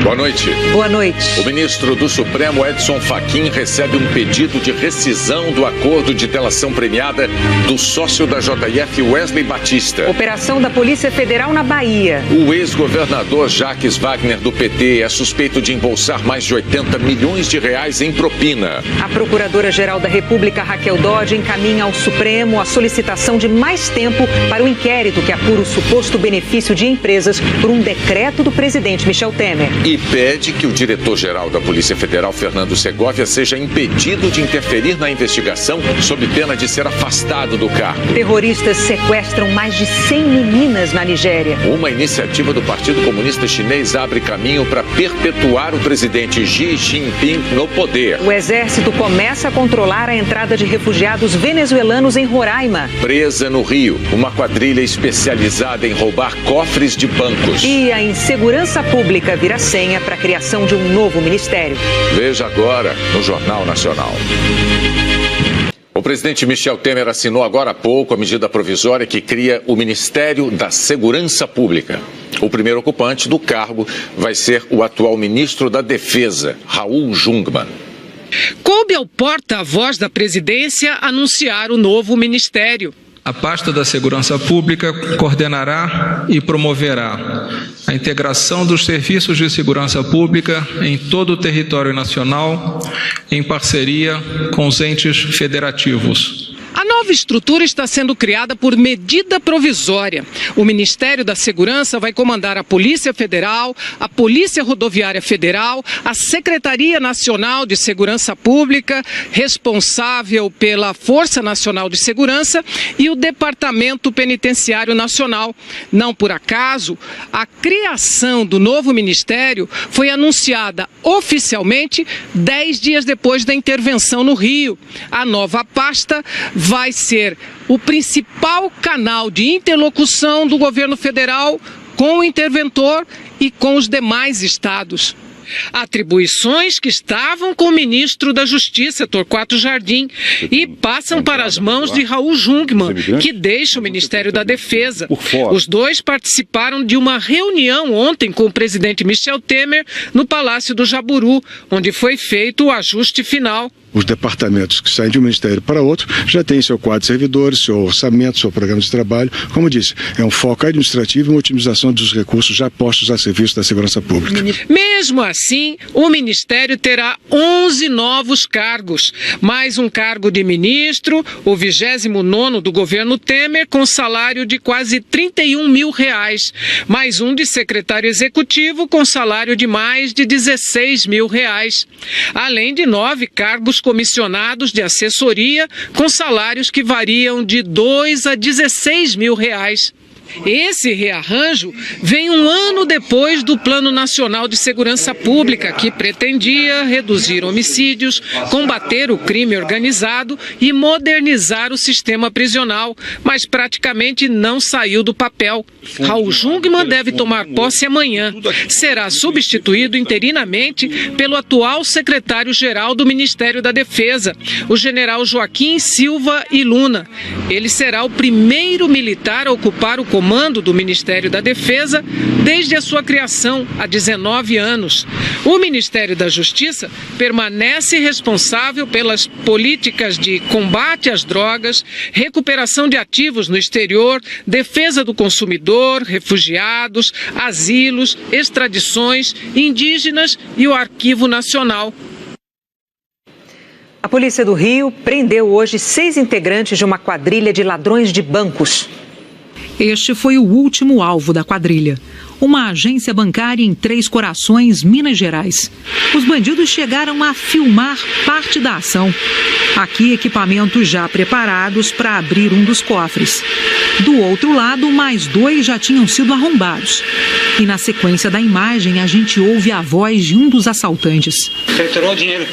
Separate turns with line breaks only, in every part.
Boa noite.
Boa noite.
O ministro do Supremo, Edson Fachin, recebe um pedido de rescisão do acordo de delação premiada do sócio da JF, Wesley Batista.
Operação da Polícia Federal na Bahia.
O ex-governador Jacques Wagner, do PT, é suspeito de embolsar mais de 80 milhões de reais em propina.
A Procuradora-Geral da República, Raquel Dodge, encaminha ao Supremo a solicitação de mais tempo para o inquérito que apura o suposto benefício de empresas por um decreto do presidente Michel Temer.
E pede que o diretor-geral da Polícia Federal, Fernando Segovia, seja impedido de interferir na investigação sob pena de ser afastado do cargo.
Terroristas sequestram mais de 100 meninas na Nigéria.
Uma iniciativa do Partido Comunista Chinês abre caminho para perpetuar o presidente Xi Jinping no poder.
O exército começa a controlar a entrada de refugiados venezuelanos em Roraima.
Presa no Rio, uma quadrilha especializada em roubar cofres de bancos.
E a insegurança pública vira senha para a criação de um novo ministério.
Veja agora no Jornal Nacional. O presidente Michel Temer assinou agora há pouco a medida provisória que cria o Ministério da Segurança Pública. O primeiro ocupante do cargo vai ser o atual ministro da Defesa, Raul Jungmann.
Coube ao porta-voz da presidência anunciar o novo ministério.
A pasta da Segurança Pública coordenará e promoverá a integração dos serviços de segurança pública em todo o território nacional, em parceria com os entes federativos.
A nova estrutura está sendo criada por medida provisória. O Ministério da Segurança vai comandar a Polícia Federal, a Polícia Rodoviária Federal, a Secretaria Nacional de Segurança Pública, responsável pela Força Nacional de Segurança, e o Departamento Penitenciário Nacional. Não por acaso, a criação do novo ministério foi anunciada oficialmente 10 dias depois da intervenção no Rio. A nova pasta vai ser o principal canal de interlocução do governo federal com o interventor e com os demais estados. Atribuições que estavam com o ministro da Justiça, Torquato Jardim, e passam para as mãos de Raul Jungmann, que deixa o Ministério da Defesa. Os dois participaram de uma reunião ontem com o presidente Michel Temer no Palácio do Jaburu, onde foi feito o ajuste final.
Os departamentos que saem de um ministério para outro já têm seu quadro de servidores, seu orçamento, seu programa de trabalho. Como disse, é um foco administrativo e uma otimização dos recursos já postos a serviço da segurança pública.
Mesmo assim, o ministério terá 11 novos cargos, mais um cargo de ministro, o 29º do governo Temer, com salário de quase R$31 mil, mais um de secretário executivo com salário de mais de R$16 mil, além de 9 cargos comissionados de assessoria com salários que variam de R$2 a R$16 mil. Esse rearranjo vem um ano depois do Plano Nacional de Segurança Pública, que pretendia reduzir homicídios, combater o crime organizado e modernizar o sistema prisional, mas praticamente não saiu do papel. Raul Jungmann deve tomar posse amanhã. Será substituído interinamente pelo atual secretário-geral do Ministério da Defesa, o general Joaquim Silva e Luna. Ele será o primeiro militar a ocupar o comando do Ministério da Defesa desde a sua criação há 19 anos. O Ministério da Justiça permanece responsável pelas políticas de combate às drogas, recuperação de ativos no exterior, defesa do consumidor, refugiados, asilos, extradições, indígenas e o Arquivo Nacional.
A Polícia do Rio prendeu hoje 6 integrantes de uma quadrilha de ladrões de bancos.
Este foi o último alvo da quadrilha. Uma agência bancária em Três Corações, Minas Gerais. Os bandidos chegaram a filmar parte da ação. Aqui, equipamentos já preparados para abrir um dos cofres. Do outro lado, mais 2 já tinham sido arrombados. E na sequência da imagem, a gente ouve a voz de um dos assaltantes.
Triturou dinheiro.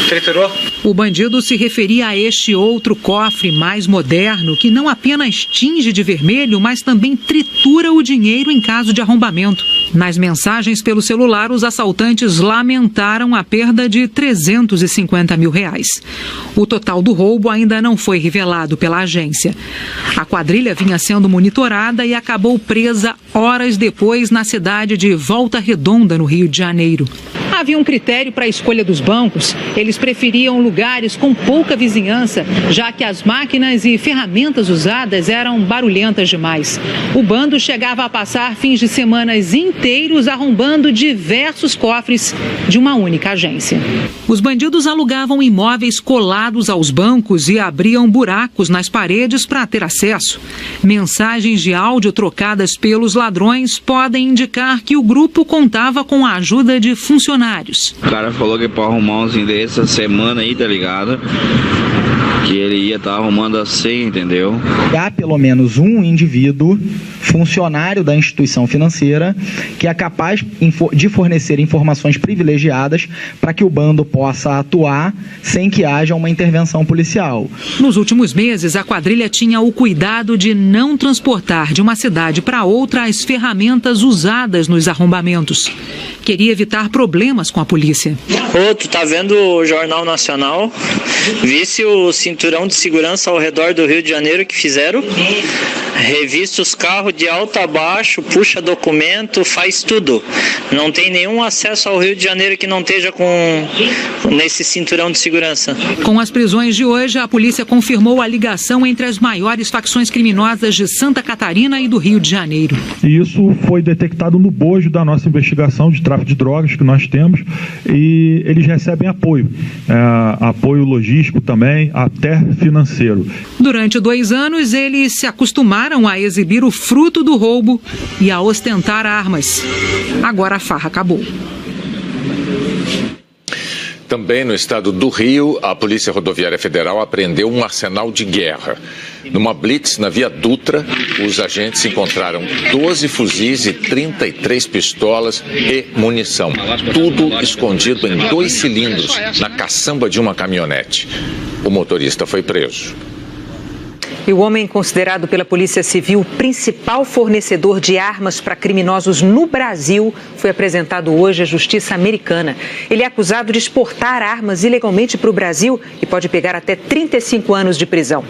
Triturou.
O bandido se referia a este outro cofre mais moderno que não apenas tinge de vermelho, mas também tritura o dinheiro em caso de arrombamento. arrombamento. Nas mensagens pelo celular, os assaltantes lamentaram a perda de R$350 mil. O total do roubo ainda não foi revelado pela agência. A quadrilha vinha sendo monitorada e acabou presa horas depois na cidade de Volta Redonda, no Rio de Janeiro. Havia um critério para a escolha dos bancos. Eles preferiam lugares com pouca vizinhança, já que as máquinas e ferramentas usadas eram barulhentas demais. O bando chegava a passar fins de semana inteiros arrombando diversos cofres de uma única agência. Os bandidos alugavam imóveis colados aos bancos e abriam buracos nas paredes para ter acesso. Mensagens de áudio trocadas pelos ladrões podem indicar que o grupo contava com a ajuda de funcionários.
O cara falou que para arrumar uns endereços essa semana aí, tá ligado? Que ele ia estar arrumando assim, entendeu?
Há pelo menos um indivíduo, funcionário da instituição financeira, que é capaz de fornecer informações privilegiadas para que o bando possa atuar sem que haja uma intervenção policial.
Nos últimos meses, a quadrilha tinha o cuidado de não transportar de uma cidade para outra as ferramentas usadas nos arrombamentos. Queria evitar problemas com a polícia.
Ô, tu tá vendo o Jornal Nacional? Visse o cinturão de segurança ao redor do Rio de Janeiro que fizeram? Revista os carros de alto a baixo, puxa documento, faz tudo. Não tem nenhum acesso ao Rio de Janeiro que não esteja nesse cinturão de segurança.
Com as prisões de hoje, a polícia confirmou a ligação entre as maiores facções criminosas de Santa Catarina e do Rio de Janeiro.
E isso foi detectado no bojo da nossa investigação de tráfico de drogas que nós temos, e eles recebem apoio, apoio logístico também, até financeiro.
Durante 2 anos, eles se acostumaram a exibir o fruto do roubo e a ostentar armas. Agora a farra acabou.
Também no estado do Rio, a Polícia Rodoviária Federal apreendeu um arsenal de guerra. Numa blitz na Via Dutra, os agentes encontraram 12 fuzis e 33 pistolas e munição. Tudo escondido em 2 cilindros na caçamba de uma caminhonete. O motorista foi preso.
E o homem considerado pela Polícia Civil o principal fornecedor de armas para criminosos no Brasil foi apresentado hoje à Justiça Americana. Ele é acusado de exportar armas ilegalmente para o Brasil e pode pegar até 35 anos de prisão.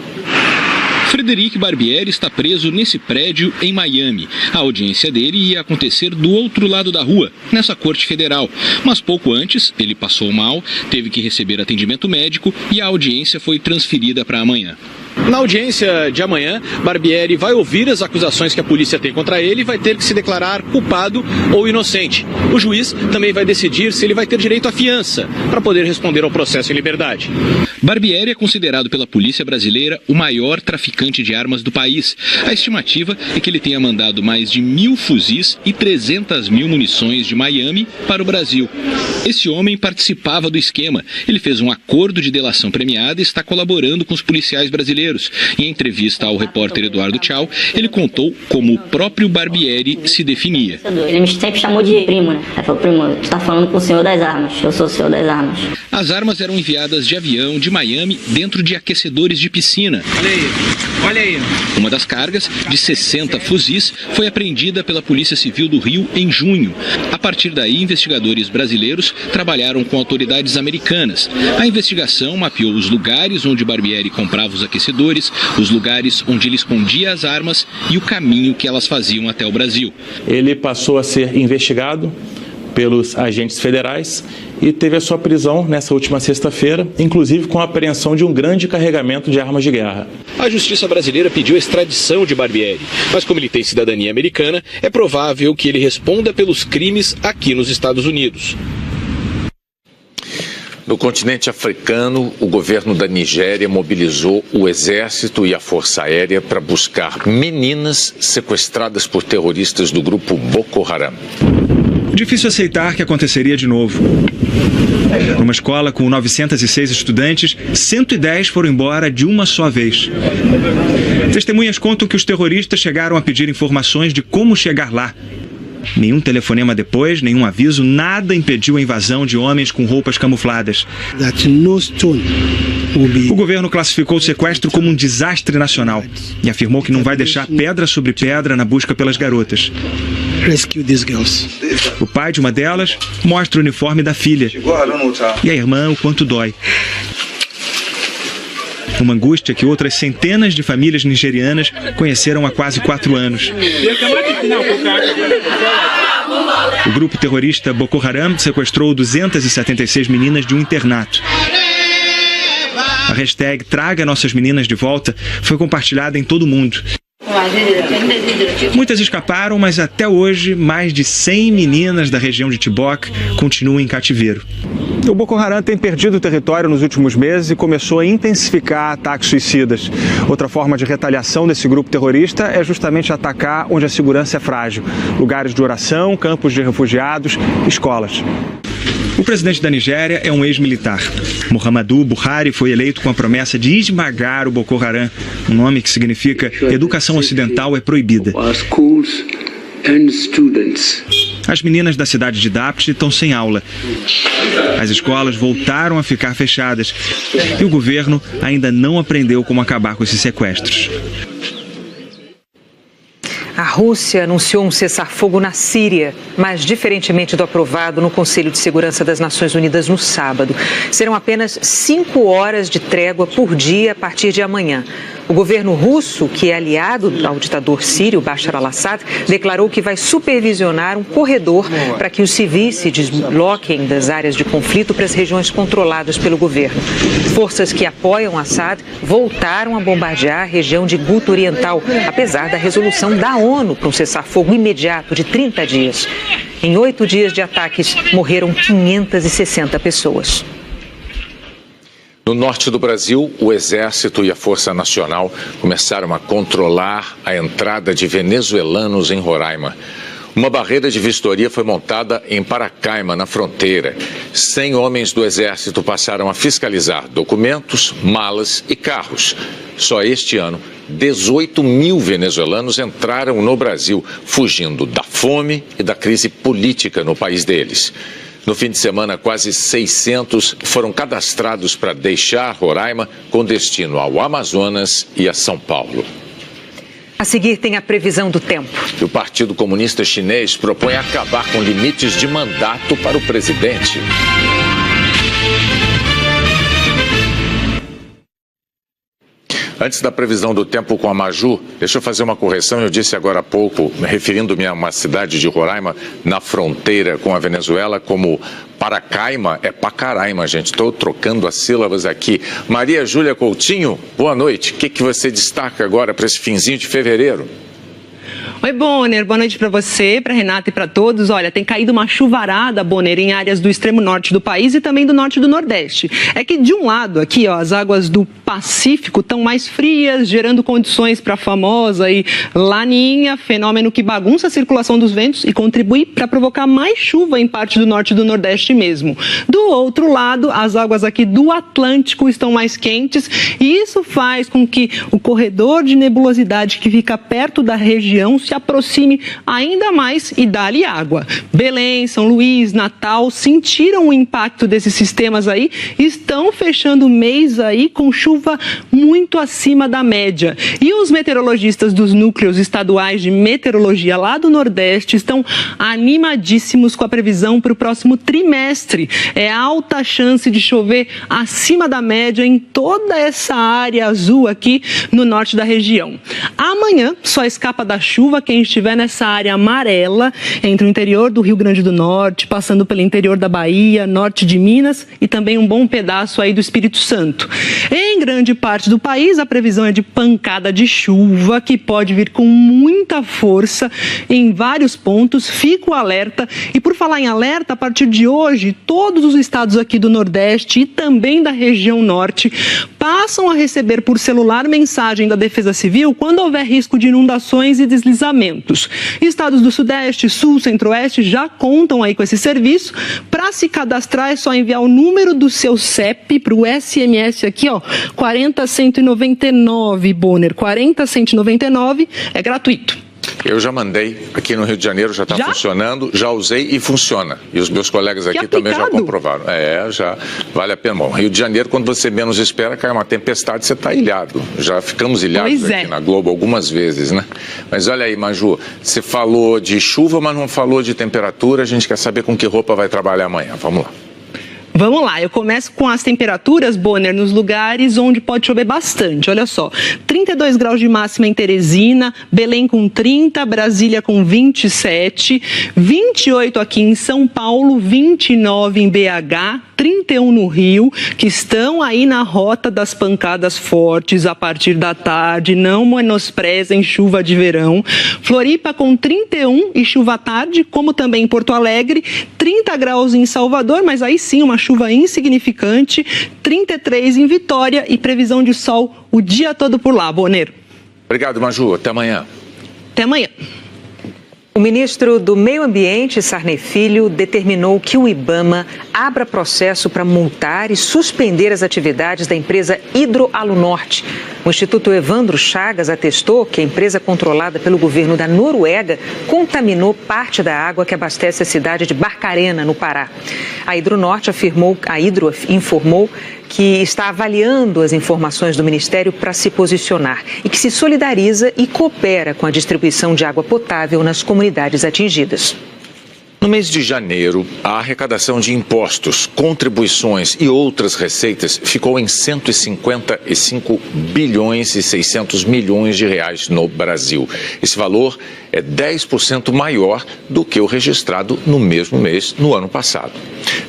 Frederic Barbieri está preso nesse prédio em Miami. A audiência dele ia acontecer do outro lado da rua, nessa corte federal. Mas pouco antes, ele passou mal, teve que receber atendimento médico e a audiência foi transferida para amanhã. Na audiência de amanhã, Barbieri vai ouvir as acusações que a polícia tem contra ele e vai ter que se declarar culpado ou inocente. O juiz também vai decidir se ele vai ter direito à fiança para poder responder ao processo em liberdade. Barbieri é considerado pela polícia brasileira o maior traficante de armas do país. A estimativa é que ele tenha mandado mais de 1.000 fuzis e 300 mil munições de Miami para o Brasil. Esse homem participava do esquema. Ele fez um acordo de delação premiada e está colaborando com os policiais brasileiros. Em entrevista ao repórter Eduardo Tchau, ele contou como o próprio Barbieri se definia.
Ele sempre chamou de primo, né? Ele falou, primo, tu tá falando com o senhor das armas, eu sou o senhor das armas.
As armas eram enviadas de avião de Miami dentro de aquecedores de piscina.
Olha aí.
Uma das cargas, de 60 fuzis, foi apreendida pela Polícia Civil do Rio em junho. A partir daí, investigadores brasileiros trabalharam com autoridades americanas. A investigação mapeou os lugares onde Barbieri comprava os aquecedores, os lugares onde ele escondia as armas e o caminho que elas faziam até o Brasil.
Ele passou a ser investigado pelos agentes federais e teve a sua prisão nessa última sexta-feira, inclusive com a apreensão de um grande carregamento de armas de guerra.
A justiça brasileira pediu a extradição de Barbieri, mas como ele tem cidadania americana, é provável que ele responda pelos crimes aqui nos Estados Unidos.
No continente africano, o governo da Nigéria mobilizou o exército e a força aérea para buscar meninas sequestradas por terroristas do grupo Boko Haram.
Difícil aceitar que aconteceria de novo. Numa escola com 906 estudantes, 110 foram embora de uma só vez. Testemunhas contam que os terroristas chegaram a pedir informações de como chegar lá. Nenhum telefonema depois, nenhum aviso, nada impediu a invasão de homens com roupas camufladas. O governo classificou o sequestro como um desastre nacional e afirmou que não vai deixar pedra sobre pedra na busca pelas garotas.
rescue these girls.
O pai de uma delas mostra o uniforme da filha. E a irmã o quanto dói. Uma angústia que outras centenas de famílias nigerianas conheceram há quase 4 anos. O grupo terrorista Boko Haram sequestrou 276 meninas de um internato. A hashtag Traga Nossas Meninas de Volta foi compartilhada em todo o mundo. Muitas escaparam, mas até hoje mais de 100 meninas da região de Chibok continuam em cativeiro. O Boko Haram tem perdido o território nos últimos meses e começou a intensificar ataques suicidas. Outra forma de retaliação desse grupo terrorista é justamente atacar onde a segurança é frágil. Lugares de oração, campos de refugiados, escolas. O presidente da Nigéria é um ex-militar. Muhammadu Buhari foi eleito com a promessa de esmagar o Boko Haram, um nome que significa educação ocidental é proibida. As meninas da cidade de Dapchi estão sem aula. As escolas voltaram a ficar fechadas e o governo ainda não aprendeu como acabar com esses sequestros.
A Rússia anunciou um cessar-fogo na Síria, mas diferentemente do aprovado no Conselho de Segurança das Nações Unidas no sábado. Serão apenas 5 horas de trégua por dia a partir de amanhã. O governo russo, que é aliado ao ditador sírio Bashar al-Assad, declarou que vai supervisionar um corredor para que os civis se desloquem das áreas de conflito para as regiões controladas pelo governo. Forças que apoiam Assad voltaram a bombardear a região de Guta Oriental, apesar da resolução da ONU para um cessar-fogo imediato de 30 dias. Em 8 dias de ataques, morreram 560 pessoas.
No norte do Brasil, o Exército e a Força Nacional começaram a controlar a entrada de venezuelanos em Roraima. Uma barreira de vistoria foi montada em Paracaima, na fronteira. 100 homens do Exército passaram a fiscalizar documentos, malas e carros. Só este ano, 18 mil venezuelanos entraram no Brasil, fugindo da fome e da crise política no país deles. No fim de semana, quase 600 foram cadastrados para deixar Roraima com destino ao Amazonas e a São Paulo.
A seguir tem a previsão do tempo.
O Partido Comunista Chinês propõe acabar com limites de mandato para o presidente. Antes da previsão do tempo com a Maju, deixa eu fazer uma correção. Eu disse agora há pouco, referindo-me a uma cidade de Roraima, na fronteira com a Venezuela, como Paracaima, é Pacaraima, gente. Estou trocando as sílabas aqui. Maria Júlia Coutinho, boa noite. O que você destaca agora para esse finzinho de fevereiro?
Oi, Bonner, boa noite para você, para Renata e para todos. Olha, tem caído uma chuvarada, Bonner, em áreas do extremo norte do país e também do norte e do nordeste. É que de um lado aqui, ó, as águas do Pacífico estão mais frias, gerando condições para a famosa Laninha, fenômeno que bagunça a circulação dos ventos e contribui para provocar mais chuva em parte do norte e do nordeste mesmo. Do outro lado, as águas aqui do Atlântico estão mais quentes e isso faz com que o corredor de nebulosidade que fica perto da região se aproxime ainda mais e dá-lhe água. Belém, São Luís, Natal sentiram o impacto desses sistemas aí, estão fechando o mês aí com chuva muito acima da média. E os meteorologistas dos núcleos estaduais de meteorologia lá do Nordeste estão animadíssimos com a previsão para o próximo trimestre. É alta chance de chover acima da média em toda essa área azul aqui no norte da região. Amanhã só escapa da chuva quem estiver nessa área amarela, entre o interior do Rio Grande do Norte, passando pelo interior da Bahia, norte de Minas e também um bom pedaço aí do Espírito Santo. Em grande parte do país, a previsão é de pancada de chuva, que pode vir com muita força em vários pontos. Fica o alerta. E por falar em alerta, a partir de hoje, todos os estados aqui do Nordeste e também da região Norte passam a receber por celular mensagem da Defesa Civil quando houver risco de inundações e deslizamentos. Estados do Sudeste, Sul, Centro-Oeste já contam aí com esse serviço. Para se cadastrar é só enviar o número do seu CEP para o SMS aqui, ó, 40199, Bonner, 40199, é gratuito.
Eu já mandei, aqui no Rio de Janeiro já está funcionando, já usei e funciona. E os meus colegas aqui também já comprovaram. Já vale a pena. Bom, Rio de Janeiro, quando você menos espera, cai uma tempestade, você está ilhado. Já ficamos ilhados aqui na Globo algumas vezes, né? Mas olha aí, Maju, você falou de chuva, mas não falou de temperatura. A gente quer saber com que roupa vai trabalhar amanhã. Vamos lá.
Vamos lá, eu começo com as temperaturas, Bonner, nos lugares onde pode chover bastante. Olha só, 32 graus de máxima em Teresina, Belém com 30, Brasília com 27, 28 aqui em São Paulo, 29 em BH, 31 no Rio, que estão aí na rota das pancadas fortes a partir da tarde, não menosprezem chuva de verão. Floripa com 31 e chuva à tarde, como também em Porto Alegre, 30 graus em Salvador, mas aí sim uma chuva insignificante, 33 em Vitória e previsão de sol o dia todo por lá, Bonner.
Obrigado, Maju. Até amanhã.
Até amanhã.
O ministro do Meio Ambiente, Sarney Filho, determinou que o IBAMA abra processo para multar e suspender as atividades da empresa Hidroalunorte. O Instituto Evandro Chagas atestou que a empresa controlada pelo governo da Noruega contaminou parte da água que abastece a cidade de Barcarena, no Pará. A Hidro informou que está avaliando as informações do Ministério para se posicionar e que se solidariza e coopera com a distribuição de água potável nas comunidades atingidas.
No mês de janeiro, a arrecadação de impostos, contribuições e outras receitas ficou em 155 bilhões e 600 milhões de reais no Brasil. Esse valor é 10% maior do que o registrado no mesmo mês no ano passado.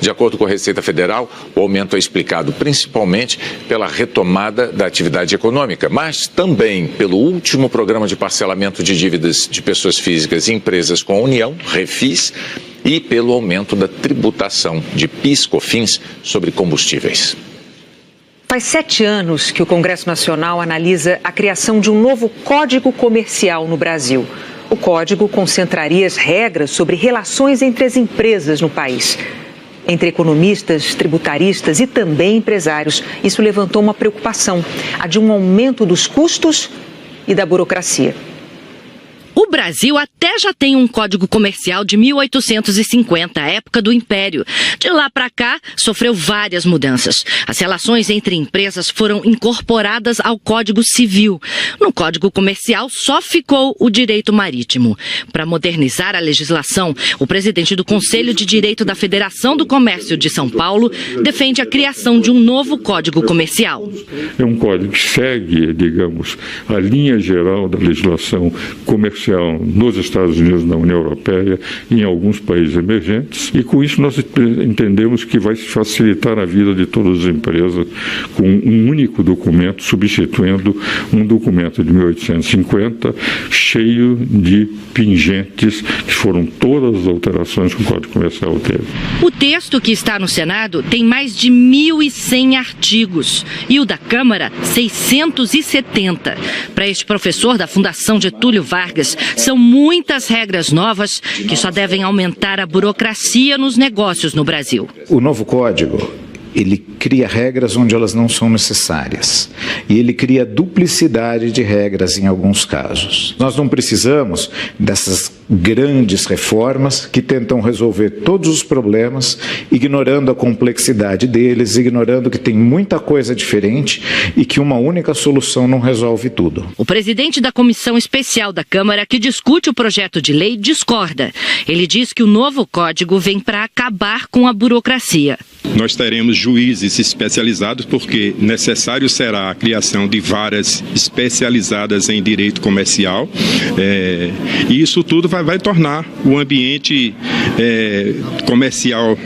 De acordo com a Receita Federal, o aumento é explicado principalmente pela retomada da atividade econômica, mas também pelo último programa de parcelamento de dívidas de pessoas físicas e empresas com a União, Refis, e pelo aumento da tributação de PIS/COFINS sobre combustíveis.
Faz 7 anos que o Congresso Nacional analisa a criação de um novo Código Comercial no Brasil. O código concentraria as regras sobre relações entre as empresas no país. Entre economistas, tributaristas e também empresários, isso levantou uma preocupação, a de um aumento dos custos e da burocracia.
O Brasil até já tem um Código Comercial de 1850, a época do Império. De lá para cá, sofreu várias mudanças. As relações entre empresas foram incorporadas ao Código Civil. No Código Comercial só ficou o direito marítimo. Para modernizar a legislação, o presidente do Conselho de Direito da Federação do Comércio de São Paulo defende a criação de um novo Código Comercial.
É um código que segue, digamos, a linha geral da legislação comercial nos Estados Unidos, na União Europeia e em alguns países emergentes, e com isso nós entendemos que vai facilitar a vida de todas as empresas com um único documento, substituindo um documento de 1850 cheio de pingentes, que foram todas as alterações que o Código Comercial teve.
O texto que está no Senado tem mais de 1.100 artigos e o da Câmara 670. Para este professor da Fundação Getúlio Vargas, são muitas regras novas que só devem aumentar a burocracia nos negócios no Brasil.
O novo código, ele cria regras onde elas não são necessárias. E ele cria duplicidade de regras em alguns casos. Nós não precisamos dessas grandes reformas que tentam resolver todos os problemas, ignorando a complexidade deles, ignorando que tem muita coisa diferente e que uma única solução não resolve tudo.
O presidente da Comissão Especial da Câmara, que discute o projeto de lei, discorda. Ele diz que o novo código vem para acabar com a burocracia.
Nós teremos juízes especializados porque necessário será a criação de varas especializadas em direito comercial e isso tudo vai tornar o ambiente comercial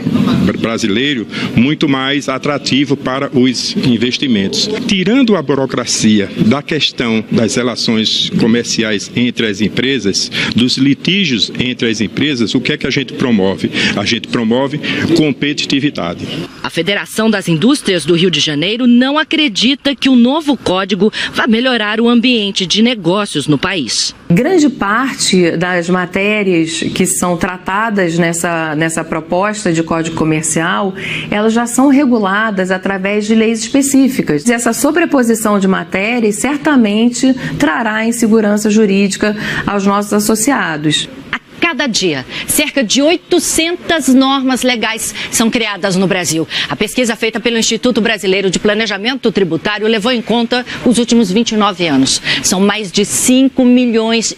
brasileiro muito mais atrativo para os investimentos. Tirando a burocracia da questão das relações comerciais entre as empresas, dos litígios entre as empresas, o que é que a gente promove? A gente promove competitividade.
A Federação das Indústrias do Rio de Janeiro não acredita que o novo código vai melhorar o ambiente de negócios no país.
Grande parte das matérias que são tratadas nessa proposta de Código Comercial, elas já são reguladas através de leis específicas. E essa sobreposição de matérias certamente trará insegurança jurídica aos nossos associados.
Cada dia, cerca de 800 normas legais são criadas no Brasil. A pesquisa feita pelo Instituto Brasileiro de Planejamento Tributário levou em conta os últimos 29 anos. São mais de 5,5 milhões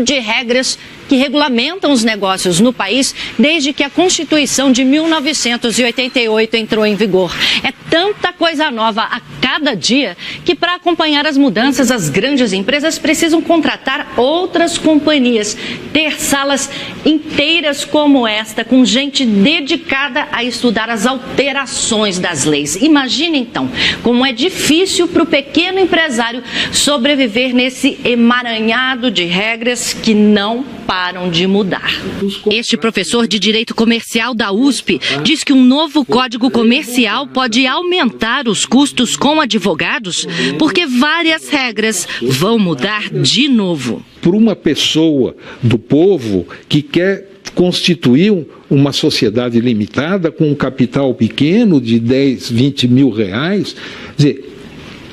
de regras que regulamentam os negócios no país desde que a Constituição de 1988 entrou em vigor. É tanta coisa nova a cada dia que, para acompanhar as mudanças, as grandes empresas precisam contratar outras companhias, ter salas inteiras como esta, com gente dedicada a estudar as alterações das leis. Imagine, então, como é difícil para o pequeno empresário sobreviver nesse emaranhado de regras que não param de mudar. Este professor de Direito Comercial da USP diz que um novo Código Comercial pode aumentar os custos com advogados, porque várias regras vão mudar de novo.
Por uma pessoa do povo que quer constituir uma sociedade limitada com um capital pequeno de 10, 20 mil reais, quer dizer,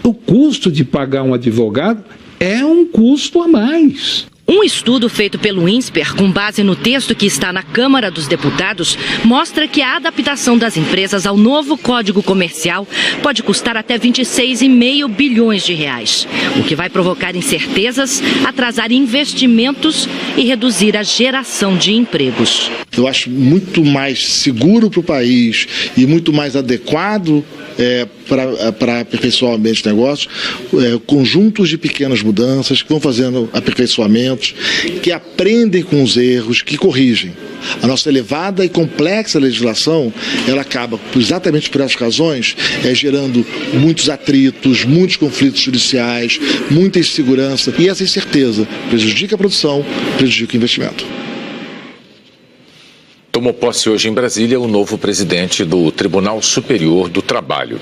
o custo de pagar um advogado é um custo a mais.
Um estudo feito pelo INSPER, com base no texto que está na Câmara dos Deputados, mostra que a adaptação das empresas ao novo Código Comercial pode custar até 26,5 bilhões de reais, o que vai provocar incertezas, atrasar investimentos e reduzir a geração de empregos.
Eu acho muito mais seguro para o país e muito mais adequado para aperfeiçoar o ambiente de negócios, conjuntos de pequenas mudanças que vão fazendo aperfeiçoamentos, que aprendem com os erros, que corrigem. A nossa elevada e complexa legislação, ela acaba, exatamente por essas razões, gerando muitos atritos, muitos conflitos judiciais, muita insegurança, e essa incerteza prejudica a produção, prejudica o investimento.
Tomou posse hoje em Brasília o novo presidente do Tribunal Superior do Trabalho.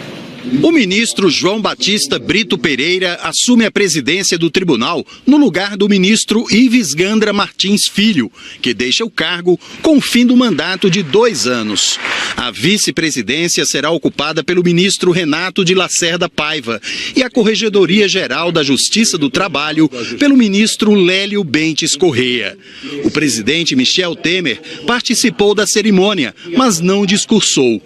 O ministro João Batista Brito Pereira assume a presidência do tribunal no lugar do ministro Ives Gandra Martins Filho, que deixa o cargo com o fim do mandato de 2 anos. A vice-presidência será ocupada pelo ministro Renato de Lacerda Paiva e a Corregedoria Geral da Justiça do Trabalho pelo ministro Lélio Bentes Correia. O presidente Michel Temer participou da cerimônia, mas não discursou.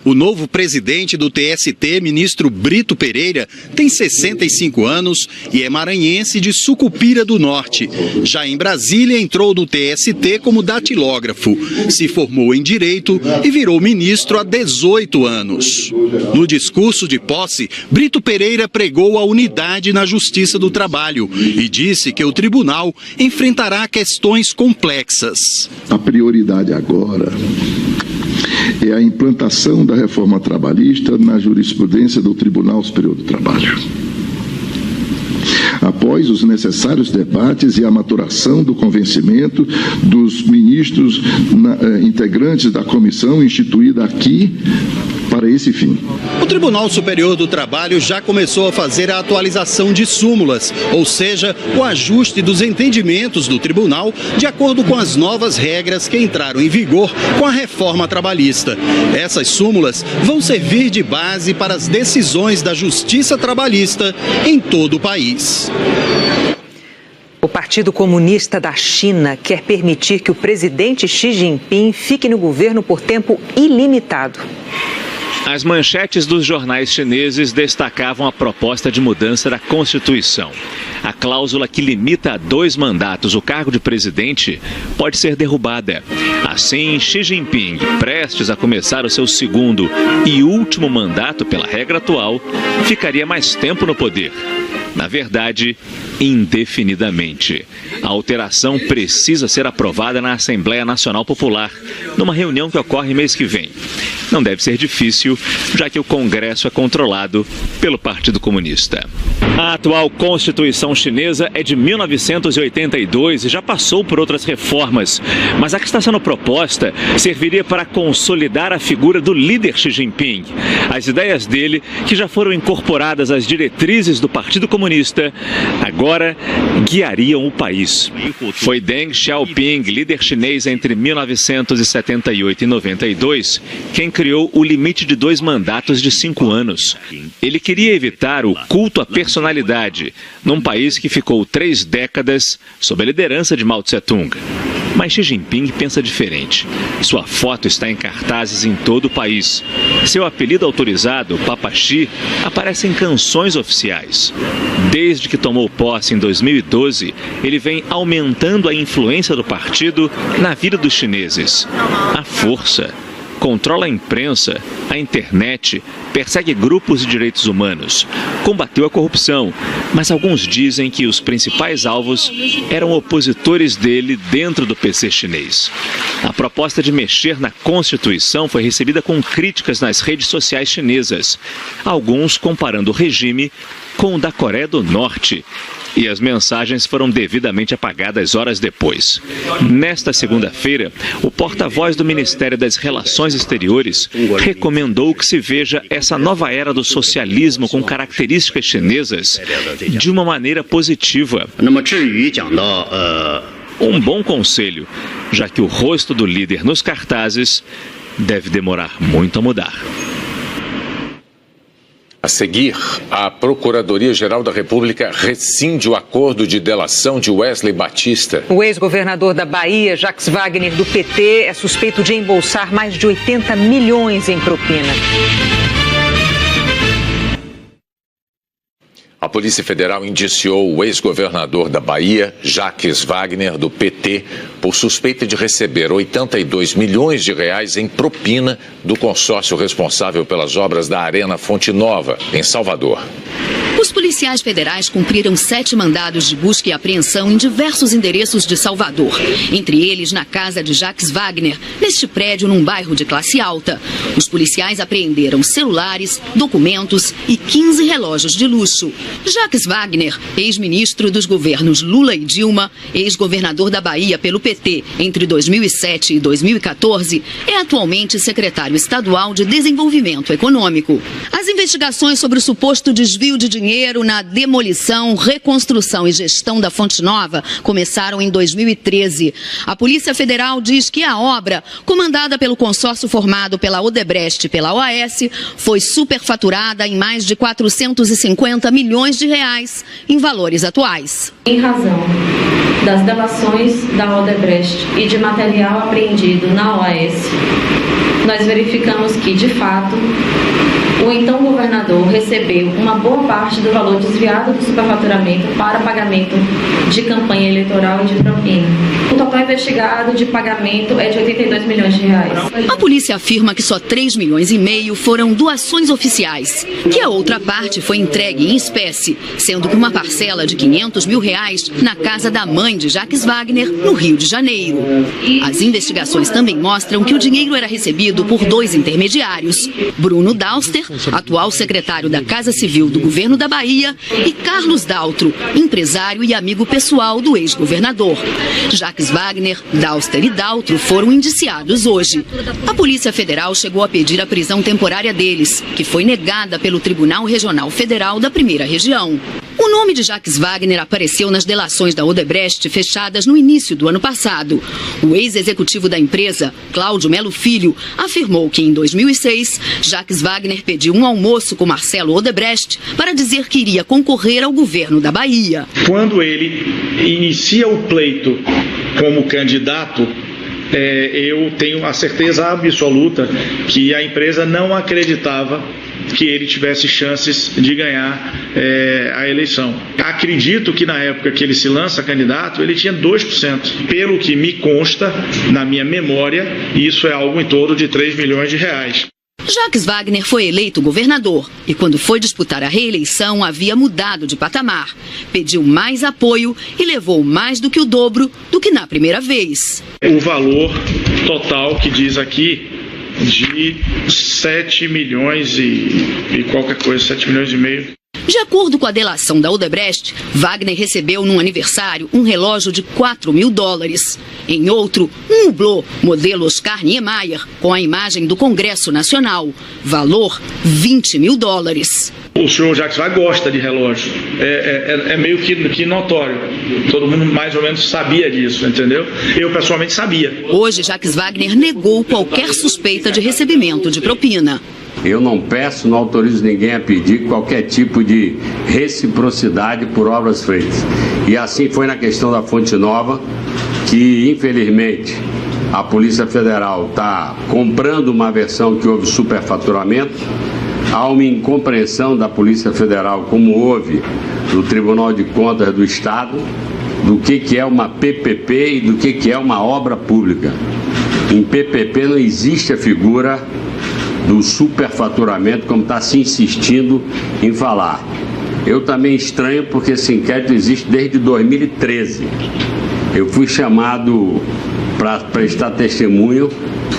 O novo presidente do TST, ministro Brito Pereira, tem 65 anos e é maranhense de Sucupira do Norte. Já em Brasília, entrou no TST como datilógrafo, se formou em Direito e virou ministro há 18 anos. No discurso de posse, Brito Pereira pregou a unidade na Justiça do Trabalho e disse que o tribunal enfrentará questões complexas.
A prioridade agora é a implantação da reforma trabalhista na jurisprudência do Tribunal Superior do Trabalho. Após os necessários debates e a maturação do convencimento dos ministros integrantes da comissão instituída aqui para esse fim.
O Tribunal Superior do Trabalho já começou a fazer a atualização de súmulas, ou seja, o ajuste dos entendimentos do tribunal de acordo com as novas regras que entraram em vigor com a reforma trabalhista. Essas súmulas vão servir de base para as decisões da Justiça Trabalhista em todo o país.
O Partido Comunista da China quer permitir que o presidente Xi Jinping fique no governo por tempo ilimitado.
As manchetes dos jornais chineses destacavam a proposta de mudança da Constituição. A cláusula que limita a 2 mandatos o cargo de presidente pode ser derrubada. Assim, Xi Jinping, prestes a começar o seu 2º e último mandato pela regra atual, ficaria mais tempo no poder. Na verdade, indefinidamente. A alteração precisa ser aprovada na Assembleia Nacional Popular, numa reunião que ocorre mês que vem. não deve ser difícil, já que o Congresso é controlado pelo Partido Comunista. A atual Constituição chinesa é de 1982 e já passou por outras reformas, mas a que está sendo proposta serviria para consolidar a figura do líder Xi Jinping. As ideias dele, que já foram incorporadas às diretrizes do Partido Comunista, agora guiariam o país. Foi Deng Xiaoping, líder chinês entre 1978 e 92, quem criou o limite de 2 mandatos de 5 anos. Ele queria evitar o culto à personalidade, num país que ficou 3 décadas sob a liderança de Mao Tse-tung. Mas Xi Jinping pensa diferente. Sua foto está em cartazes em todo o país. Seu apelido autorizado, Papa Xi, aparece em canções oficiais. Desde que tomou posse em 2012, ele vem aumentando a influência do partido na vida dos chineses. A força. Controla a imprensa, a internet, persegue grupos de direitos humanos, combateu a corrupção, mas alguns dizem que os principais alvos eram opositores dele dentro do PC chinês. A proposta de mexer na Constituição foi recebida com críticas nas redes sociais chinesas, alguns comparando o regime com o da Coreia do Norte. E as mensagens foram devidamente apagadas horas depois. Nesta segunda-feira, o porta-voz do Ministério das Relações Exteriores recomendou que se veja essa nova era do socialismo com características chinesas de uma maneira positiva. Um bom conselho, já que o rosto do líder nos cartazes deve demorar muito a mudar.
A seguir, a Procuradoria-Geral da República rescinde o acordo de delação de Wesley Batista.
O ex-governador da Bahia, Jacques Wagner, do PT, é suspeito de embolsar mais de 80 milhões em propina.
A Polícia Federal indiciou o ex-governador da Bahia, Jacques Wagner, do PT, por suspeita de receber 82 milhões de reais em propina do consórcio responsável pelas obras da Arena Fonte Nova, em Salvador.
Os policiais federais cumpriram 7 mandados de busca e apreensão em diversos endereços de Salvador. Entre eles, na casa de Jacques Wagner, neste prédio num bairro de classe alta. Os policiais apreenderam celulares, documentos e 15 relógios de luxo. Jacques Wagner, ex-ministro dos governos Lula e Dilma, ex-governador da Bahia pelo PT entre 2007 e 2014, é atualmente secretário estadual de Desenvolvimento Econômico. As investigações sobre o suposto desvio de dinheiro na demolição, reconstrução e gestão da Fonte Nova começaram em 2013. A Polícia Federal diz que a obra, comandada pelo consórcio formado pela Odebrecht e pela OAS, foi superfaturada em mais de 450 milhões de reais em valores atuais.
Em razão das delações da Odebrecht e de material apreendido na OAS, nós verificamos que, de fato, o então governador recebeu uma boa parte do valor desviado do superfaturamento para pagamento de campanha eleitoral e de propina. O total investigado de pagamento é de 82 milhões de reais.
A polícia afirma que só 3,5 milhões foram doações oficiais, que a outra parte foi entregue em espécie, sendo que uma parcela de 500 mil reais na casa da mãe de Jacques Wagner, no Rio de Janeiro. As investigações também mostram que o dinheiro era recebido por 2 intermediários, Bruno Dauster, atual secretário da Casa Civil do governo da Bahia, e Carlos Daltro, empresário e amigo pessoal do ex-governador. Jacques Wagner, Dauster e Daltro foram indiciados hoje. A Polícia Federal chegou a pedir a prisão temporária deles, que foi negada pelo Tribunal Regional Federal da Primeira Região. O nome de Jacques Wagner apareceu nas delações da Odebrecht fechadas no início do ano passado. O ex-executivo da empresa, Cláudio Melo Filho, afirmou que em 2006, Jacques Wagner pediu um almoço com Marcelo Odebrecht para dizer que iria concorrer ao governo da Bahia.
Quando ele inicia o pleito como candidato, eu tenho a certeza absoluta que a empresa não acreditava que ele tivesse chances de ganhar a eleição. Acredito que na época que ele se lança candidato, ele tinha 2%. Pelo que me consta, na minha memória, isso é algo em torno de 3 milhões de reais.
Jacques Wagner foi eleito governador e, quando foi disputar a reeleição, havia mudado de patamar. Pediu mais apoio e levou mais do que o dobro do que na primeira vez.
O valor total que diz aqui de 7 milhões e qualquer coisa, 7 milhões e meio.
De acordo com a delação da Odebrecht, Wagner recebeu num aniversário um relógio de $4.000. Em outro, um Hublot, modelo Oscar Niemeyer, com a imagem do Congresso Nacional. Valor, $20.000.
O senhor Jacques Wagner gosta de relógio. É meio que notório. Todo mundo mais ou menos sabia disso, entendeu? Eu pessoalmente sabia.
Hoje, Jacques Wagner negou qualquer suspeita de recebimento de propina.
Eu não peço, não autorizo ninguém a pedir qualquer tipo de reciprocidade por obras feitas. E assim foi na questão da Fonte Nova, que infelizmente a Polícia Federal está comprando uma versão que houve superfaturamento. Há uma incompreensão da Polícia Federal, como houve no Tribunal de Contas do Estado, do que é uma PPP e do que é uma obra pública. Em PPP não existe a figura do superfaturamento, como está se insistindo em falar. Eu também estranho porque esse inquérito existe desde 2013. Eu fui chamado para prestar testemunho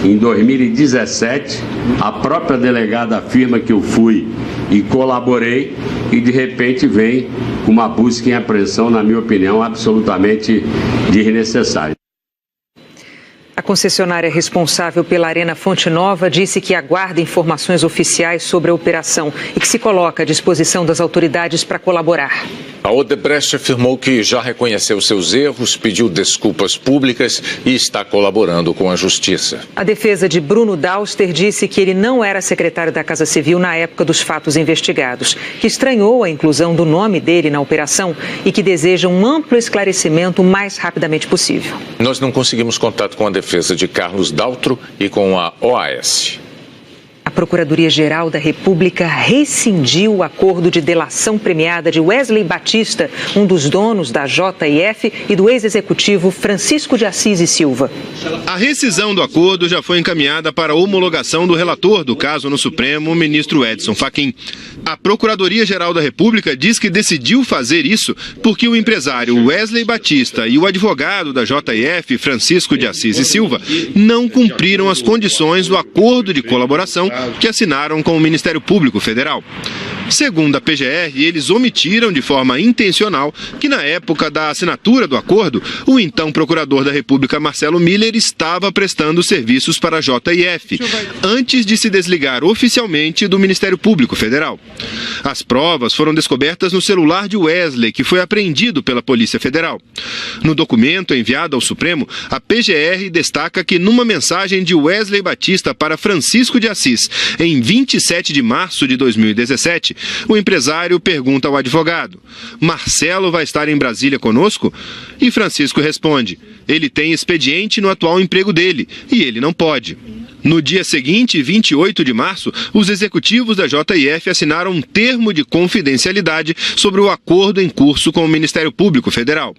em 2017. A própria delegada afirma que eu fui e colaborei e de repente vem com uma busca em apreensão, na minha opinião, absolutamente desnecessária.
A concessionária responsável pela Arena Fonte Nova disse que aguarda informações oficiais sobre a operação e que se coloca à disposição das autoridades para colaborar.
A Odebrecht afirmou que já reconheceu seus erros, pediu desculpas públicas e está colaborando com a justiça.
A defesa de Bruno Dauster disse que ele não era secretário da Casa Civil na época dos fatos investigados, que estranhou a inclusão do nome dele na operação e que deseja um amplo esclarecimento o mais rapidamente possível.
Nós não conseguimos contato com a defesa de Carlos Daltro e com a OAS.
A Procuradoria-Geral da República rescindiu o acordo de delação premiada de Wesley Batista, um dos donos da JF, e do ex-executivo Francisco de Assis e Silva.
A rescisão do acordo já foi encaminhada para a homologação do relator do caso no Supremo, o ministro Edson Fachin. A Procuradoria-Geral da República diz que decidiu fazer isso porque o empresário Wesley Batista e o advogado da JF, Francisco de Assis e Silva, não cumpriram as condições do acordo de colaboração que assinaram com o Ministério Público Federal. Segundo a PGR, eles omitiram de forma intencional que na época da assinatura do acordo, o então procurador da República, Marcelo Miller, estava prestando serviços para a JF, antes de se desligar oficialmente do Ministério Público Federal. As provas foram descobertas no celular de Wesley, que foi apreendido pela Polícia Federal. No documento enviado ao Supremo, a PGR destaca que numa mensagem de Wesley Batista para Francisco de Assis, em 27 de março de 2017, o empresário pergunta ao advogado: Marcelo vai estar em Brasília conosco? E Francisco responde: ele tem expediente no atual emprego dele e ele não pode. No dia seguinte, 28 de março, os executivos da JF assinaram um termo de confidencialidade sobre o acordo em curso com o Ministério Público Federal.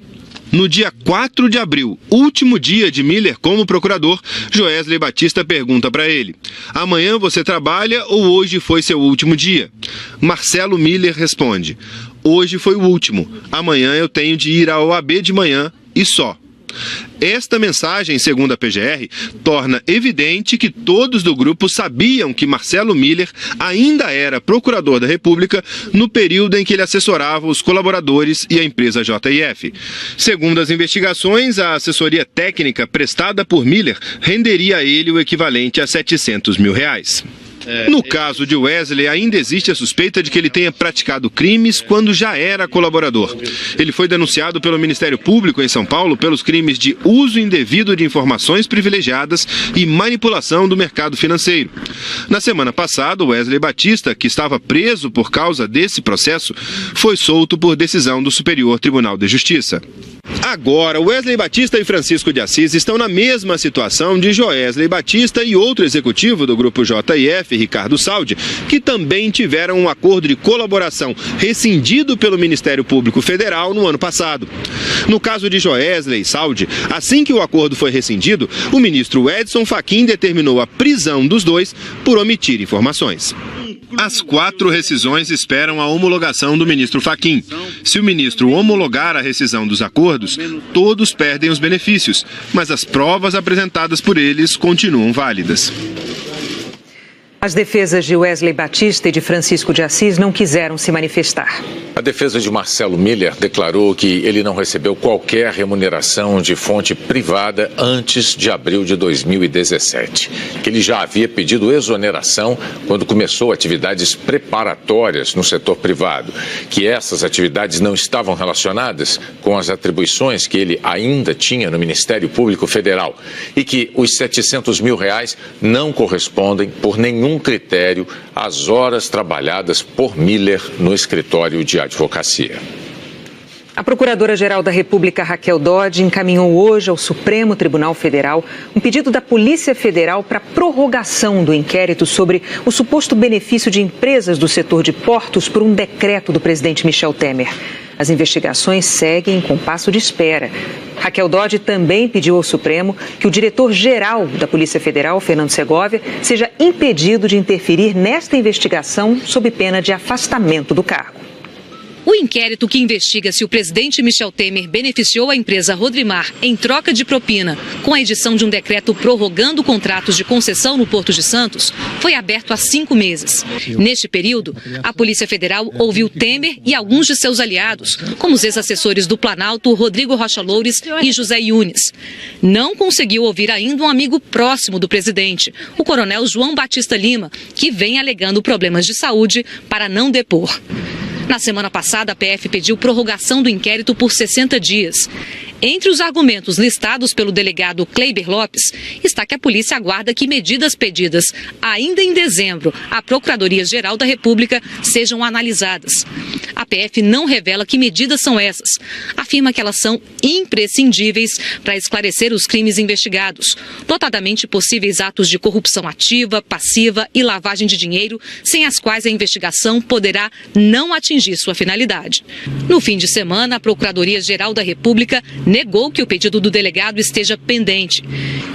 No dia 4 de abril, último dia de Miller como procurador, Joesley Batista pergunta para ele: amanhã você trabalha ou hoje foi seu último dia? Marcelo Miller responde: hoje foi o último, amanhã eu tenho de ir à OAB de manhã e só. Esta mensagem, segundo a PGR, torna evidente que todos do grupo sabiam que Marcelo Miller ainda era procurador da República no período em que ele assessorava os colaboradores e a empresa JF. Segundo as investigações, a assessoria técnica prestada por Miller renderia a ele o equivalente a R$700 mil. No caso de Wesley, ainda existe a suspeita de que ele tenha praticado crimes quando já era colaborador. Ele foi denunciado pelo Ministério Público em São Paulo pelos crimes de uso indevido de informações privilegiadas e manipulação do mercado financeiro. Na semana passada, Wesley Batista, que estava preso por causa desse processo, foi solto por decisão do Superior Tribunal de Justiça. Agora, Wesley Batista e Francisco de Assis estão na mesma situação de Joesley Batista e outro executivo do grupo JF, Ricardo Saldi, que também tiveram um acordo de colaboração rescindido pelo Ministério Público Federal no ano passado. No caso de Joesley e Saldi, assim que o acordo foi rescindido, o ministro Edson Fachin determinou a prisão dos dois por omitir informações. As 4 rescisões esperam a homologação do ministro Fachin. Se o ministro homologar a rescisão dos acordos, todos perdem os benefícios, mas as provas apresentadas por eles continuam válidas.
As defesas de Wesley Batista e de Francisco de Assis não quiseram se manifestar.
A defesa de Marcelo Miller declarou que ele não recebeu qualquer remuneração de fonte privada antes de abril de 2017, que ele já havia pedido exoneração quando começou atividades preparatórias no setor privado, que essas atividades não estavam relacionadas com as atribuições que ele ainda tinha no Ministério Público Federal e que os R$700 mil não correspondem por nenhum critério às horas trabalhadas por Miller no escritório de advocacia.
A Procuradora-Geral da República, Raquel Dodge, encaminhou hoje ao Supremo Tribunal Federal um pedido da Polícia Federal para prorrogação do inquérito sobre o suposto benefício de empresas do setor de portos por um decreto do presidente Michel Temer. As investigações seguem em compasso de espera. Raquel Dodge também pediu ao Supremo que o diretor-geral da Polícia Federal, Fernando Segovia, seja impedido de interferir nesta investigação sob pena de afastamento do cargo.
O inquérito que investiga se o presidente Michel Temer beneficiou a empresa Rodrimar em troca de propina com a edição de um decreto prorrogando contratos de concessão no Porto de Santos foi aberto há 5 meses. Neste período, a Polícia Federal ouviu Temer e alguns de seus aliados, como os ex-assessores do Planalto, Rodrigo Rocha Loures e José Yunes. Não conseguiu ouvir ainda um amigo próximo do presidente, o coronel João Batista Lima, que vem alegando problemas de saúde para não depor. Na semana passada, a PF pediu prorrogação do inquérito por 60 dias. Entre os argumentos listados pelo delegado Kleiber Lopes está que a polícia aguarda que medidas pedidas ainda em dezembro à Procuradoria-Geral da República sejam analisadas. A PF não revela que medidas são essas. Afirma que elas são imprescindíveis para esclarecer os crimes investigados, notadamente possíveis atos de corrupção ativa, passiva e lavagem de dinheiro, sem as quais a investigação poderá não atingir sua finalidade. No fim de semana, a Procuradoria-Geral da República negou que o pedido do delegado esteja pendente.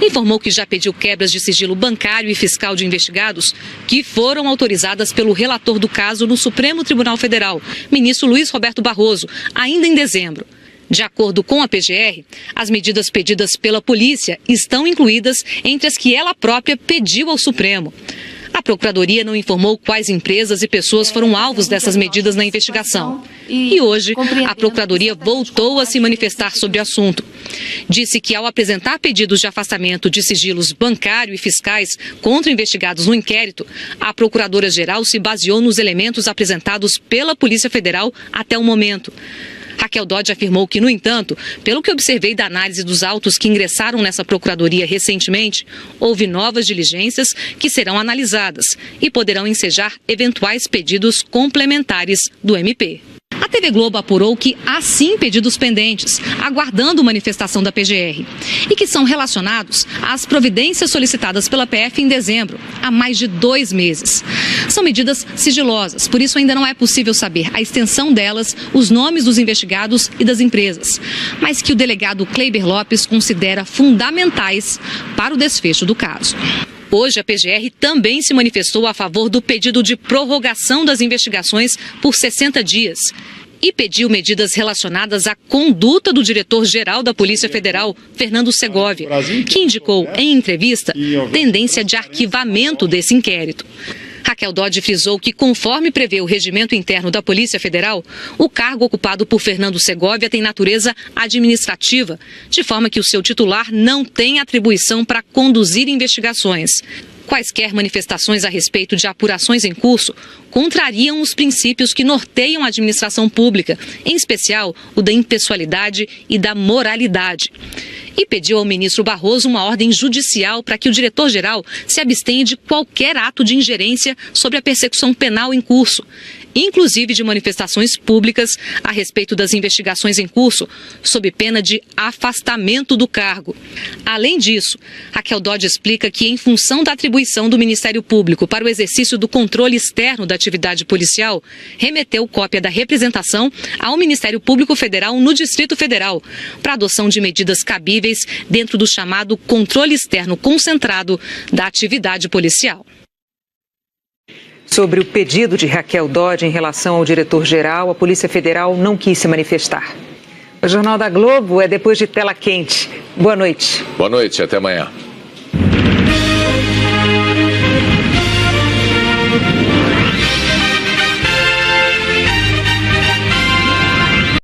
Informou que já pediu quebras de sigilo bancário e fiscal de investigados que foram autorizadas pelo relator do caso no Supremo Tribunal Federal, ministro Luiz Roberto Barroso, ainda em dezembro. De acordo com a PGR, as medidas pedidas pela polícia estão incluídas entre as que ela própria pediu ao Supremo. A Procuradoria não informou quais empresas e pessoas foram alvos dessas medidas na investigação. E hoje, a Procuradoria voltou a se manifestar sobre o assunto. Disse que, ao apresentar pedidos de afastamento de sigilos bancário e fiscais contra investigados no inquérito, a Procuradora-Geral se baseou nos elementos apresentados pela Polícia Federal até o momento. Raquel Dodge afirmou que, no entanto, pelo que observei da análise dos autos que ingressaram nessa procuradoria recentemente, houve novas diligências que serão analisadas e poderão ensejar eventuais pedidos complementares do MP. A TV Globo apurou que há sim pedidos pendentes, aguardando manifestação da PGR, e que são relacionados às providências solicitadas pela PF em dezembro, há mais de 2 meses. São medidas sigilosas, por isso ainda não é possível saber a extensão delas, os nomes dos investigados e das empresas, mas que o delegado Kleiber Lopes considera fundamentais para o desfecho do caso. Hoje, a PGR também se manifestou a favor do pedido de prorrogação das investigações por 60 dias e pediu medidas relacionadas à conduta do diretor-geral da Polícia Federal, Fernando Segovia, que indicou em entrevista tendência de arquivamento desse inquérito. Raquel Dodge frisou que, conforme prevê o regimento interno da Polícia Federal, o cargo ocupado por Fernando Segovia tem natureza administrativa, de forma que o seu titular não tem atribuição para conduzir investigações. Quaisquer manifestações a respeito de apurações em curso contrariam os princípios que norteiam a administração pública, em especial o da impessoalidade e da moralidade. E pediu ao ministro Barroso uma ordem judicial para que o diretor-geral se abstenha de qualquer ato de ingerência sobre a persecução penal em curso, inclusive de manifestações públicas a respeito das investigações em curso, sob pena de afastamento do cargo. Além disso, Raquel Dodge explica que, em função da atribuição do Ministério Público para o exercício do controle externo da atividade policial, remeteu cópia da representação ao Ministério Público Federal no Distrito Federal, para adoção de medidas cabíveis dentro do chamado controle externo concentrado da atividade policial.
Sobre o pedido de Raquel Dodge em relação ao diretor-geral, a Polícia Federal não quis se manifestar. O Jornal da Globo é depois de Tela Quente. Boa noite.
Boa noite, até amanhã.